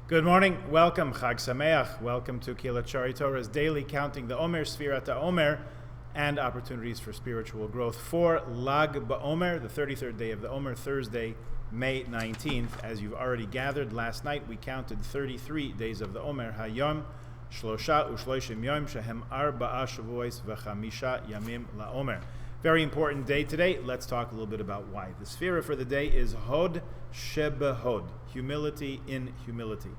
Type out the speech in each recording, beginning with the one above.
Good morning, welcome, Chag Sameach, welcome to Kilat Shari Torah's daily counting the Omer, Sefirat Haomer, and opportunities for spiritual growth for Lag BaOmer, the 33rd day of the Omer, Thursday, May 19th. As you've already gathered, last night we counted 33 days of the Omer, Hayom, Shlosha Ushloishim Yom, Shehem Arba'a Shavuos V'chamisha Yamim LaOmer. Very important day today. Let's talk a little bit about why. The Sefira for the day is Hod Shebehod, humility in humility.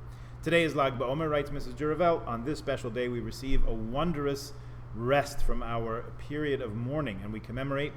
Today is Lag BaOmer, writes Mrs. Juravel. On this special day, we receive a wondrous rest from our period of mourning, and we commemorate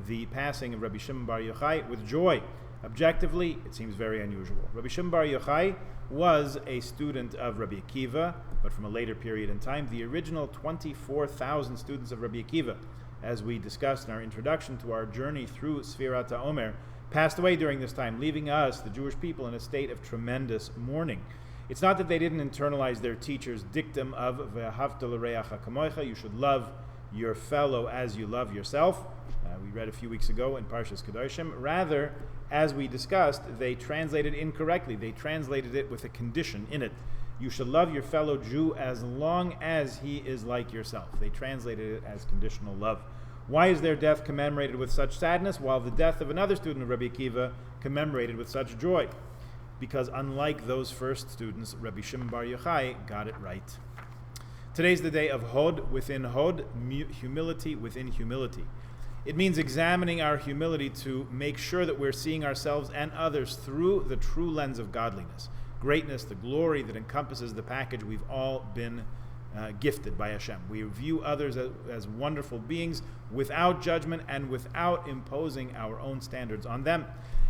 the passing of Rabbi Shimon Bar Yochai with joy. Objectively, it seems very unusual. Rabbi Shimon Bar Yochai was a student of Rabbi Akiva, but from a later period in time, the original 24,000 students of Rabbi Akiva, as we discussed in our introduction to our journey through Sefirat Haomer, passed away during this time, leaving us, the Jewish people, in a state of tremendous mourning. It's not that they didn't internalize their teacher's dictum of Ve'ahavta l'reacha kamocha, you should love your fellow as you love yourself. We read a few weeks ago in Parshas Kedoshim. Rather, as we discussed, they translated incorrectly. They translated it with a condition in it. You should love your fellow Jew as long as he is like yourself. They translated it as conditional love. Why is their death commemorated with such sadness, while the death of another student of Rabbi Akiva commemorated with such joy? Because unlike those first students, Rabbi Shimon Bar Yochai got it right. Today's the day of Hod within Hod, humility within humility. It means examining our humility to make sure that we're seeing ourselves and others through the true lens of godliness, greatness, the glory that encompasses the package we've all been gifted by Hashem. We view others as wonderful beings without judgment and without imposing our own standards on them.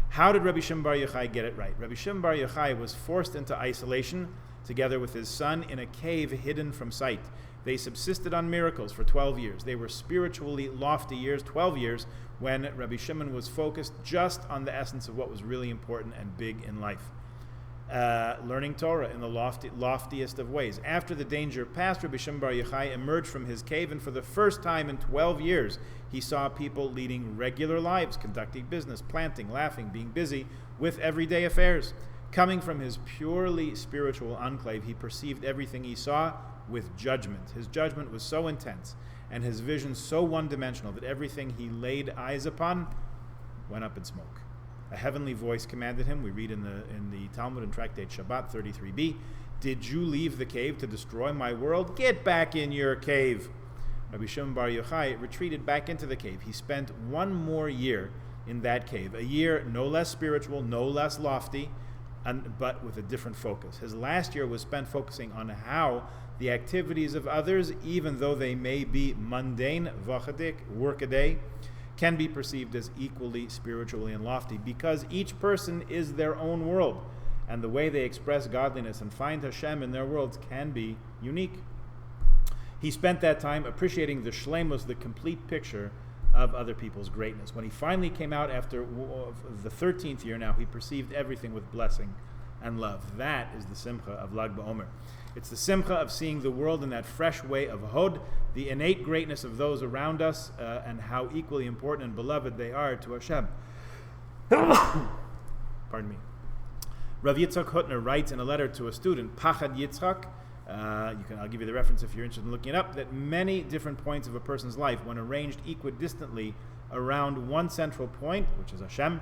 How did Rabbi Shimon Bar Yochai get it right? Rabbi Shimon Bar Yochai was forced into isolation together with his son in a cave hidden from sight. They subsisted on miracles for 12 years. They were spiritually lofty years, 12 years, when Rabbi Shimon was focused just on the essence of what was really important and big in life. Learning Torah in the loftiest of ways. After the danger passed, Rabbi Shimon Bar Yochai emerged from his cave, and for the first time in 12 years, he saw people leading regular lives, conducting business, planting, laughing, being busy with everyday affairs. Coming from his purely spiritual enclave, he perceived everything he saw with judgment. His judgment was so intense, and his vision so one-dimensional, that everything he laid eyes upon went up in smoke. A heavenly voice commanded him, we read in the Talmud and Tractate Shabbat 33b, "Did you leave the cave to destroy my world? Get back in your cave." Rabbi Shimon Bar Yochai retreated back into the cave. He spent one more year in that cave, a year no less spiritual, no less lofty, but with a different focus. His last year was spent focusing on how the activities of others, even though they may be mundane, vachadik, workaday, can be perceived as equally spiritually and lofty, because each person is their own world, and the way they express godliness and find Hashem in their worlds can be unique. He spent that time appreciating the shleimus, the complete picture of other people's greatness. When he finally came out after the 13th year now, he perceived everything with blessing and love. That is the simcha of Lag BaOmer. It's the simcha of seeing the world in that fresh way of Hod, the innate greatness of those around us, and how equally important and beloved they are to Hashem. Pardon me. Rav Yitzchak Hutner writes in a letter to a student, Pachad Yitzchak, I'll give you the reference if you're interested in looking it up, that many different points of a person's life, when arranged equidistantly around one central point, which is Hashem,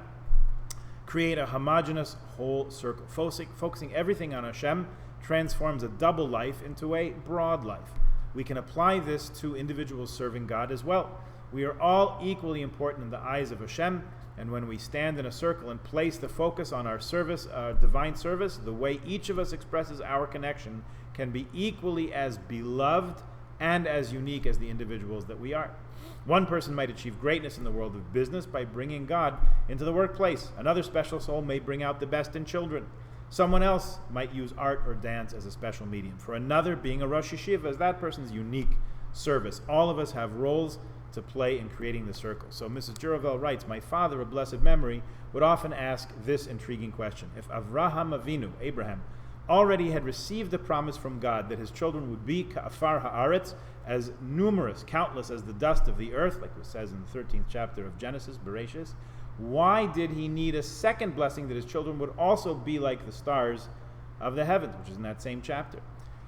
create a homogeneous whole circle. Focusing everything on Hashem transforms a double life into a broad life. We can apply this to individuals serving God as well. We are all equally important in the eyes of Hashem, and when we stand in a circle and place the focus on our service, our divine service, the way each of us expresses our connection can be equally as beloved and as unique as the individuals that we are. One person might achieve greatness in the world of business by bringing God into the workplace. Another special soul may bring out the best in children. Someone else might use art or dance as a special medium. For another, being a Rosh Yeshiva is that person's unique service. All of us have roles to play in creating the circle. So Mrs. Juravel writes, my father, of blessed memory, would often ask this intriguing question. If Avraham Avinu, Abraham, already had received the promise from God that his children would be ka'afar ha'aretz, as numerous, countless as the dust of the earth, like it says in the 13th chapter of Genesis, Bereshis, why did he need a second blessing that his children would also be like the stars of the heavens, which is in that same chapter.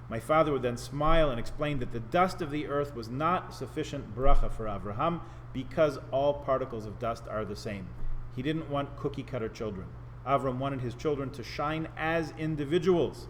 My father would then smile and explain that the dust of the earth was not sufficient bracha for Avraham because all particles of dust are the same. He didn't want cookie-cutter children. Avram wanted his children to shine as individuals,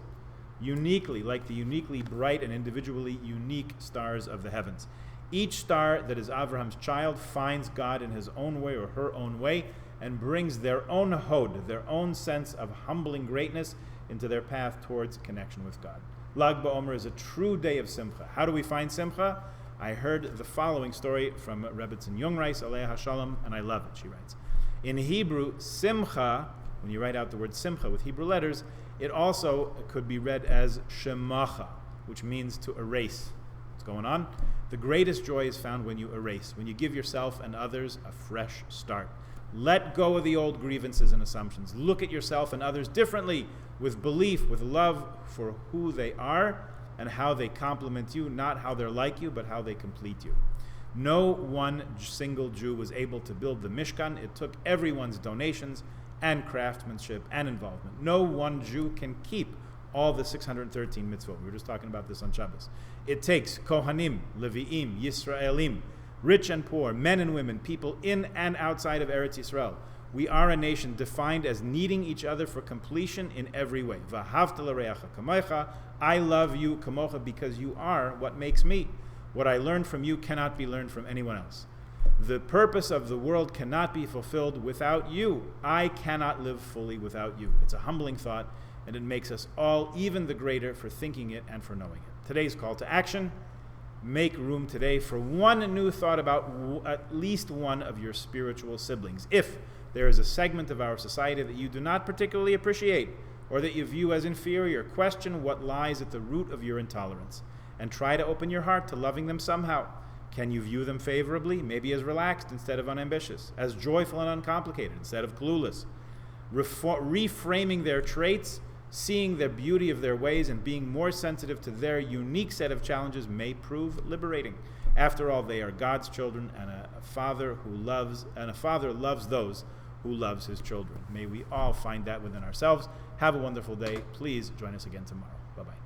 uniquely, like the uniquely bright and individually unique stars of the heavens. Each star that is Avraham's child finds God in his own way or her own way and brings their own hod, their own sense of humbling greatness into their path towards connection with God. Lag BaOmer is a true day of simcha. How do we find simcha? I heard the following story from Rebbetzin Jungreis, Aleha Hashalom, and I love it. She writes, in Hebrew, simcha, when you write out the word simcha with Hebrew letters, it also could be read as shemacha, which means to erase. What's going on? The greatest joy is found when you erase, when you give yourself and others a fresh start. Let go of the old grievances and assumptions. Look at yourself and others differently, with belief, with love for who they are and how they complement you, not how they're like you, but how they complete you. No one single Jew was able to build the Mishkan. It took everyone's donations and craftsmanship and involvement. No one Jew can keep all the 613 mitzvot. We were just talking about this on Shabbos. It takes Kohanim, Levi'im, Yisraelim, rich and poor, men and women, people in and outside of Eretz Yisrael. We are a nation defined as needing each other for completion in every way. V'ahavta l'reacha kamocha, I love you kamocha because you are what makes me. What I learned from you cannot be learned from anyone else. The purpose of the world cannot be fulfilled without you. I cannot live fully without you. It's a humbling thought, and it makes us all even the greater for thinking it and for knowing it. Today's call to action: make room today for one new thought about at least one of your spiritual siblings. If there is a segment of our society that you do not particularly appreciate or that you view as inferior, question what lies at the root of your intolerance and try to open your heart to loving them somehow. Can you view them favorably, maybe as relaxed instead of unambitious, as joyful and uncomplicated instead of clueless? Reframing their traits, seeing the beauty of their ways, and being more sensitive to their unique set of challenges may prove liberating. After all, they are God's children, and a father loves those who loves his children. May we all find that within ourselves. Have a wonderful day. Please join us again tomorrow. Bye-bye.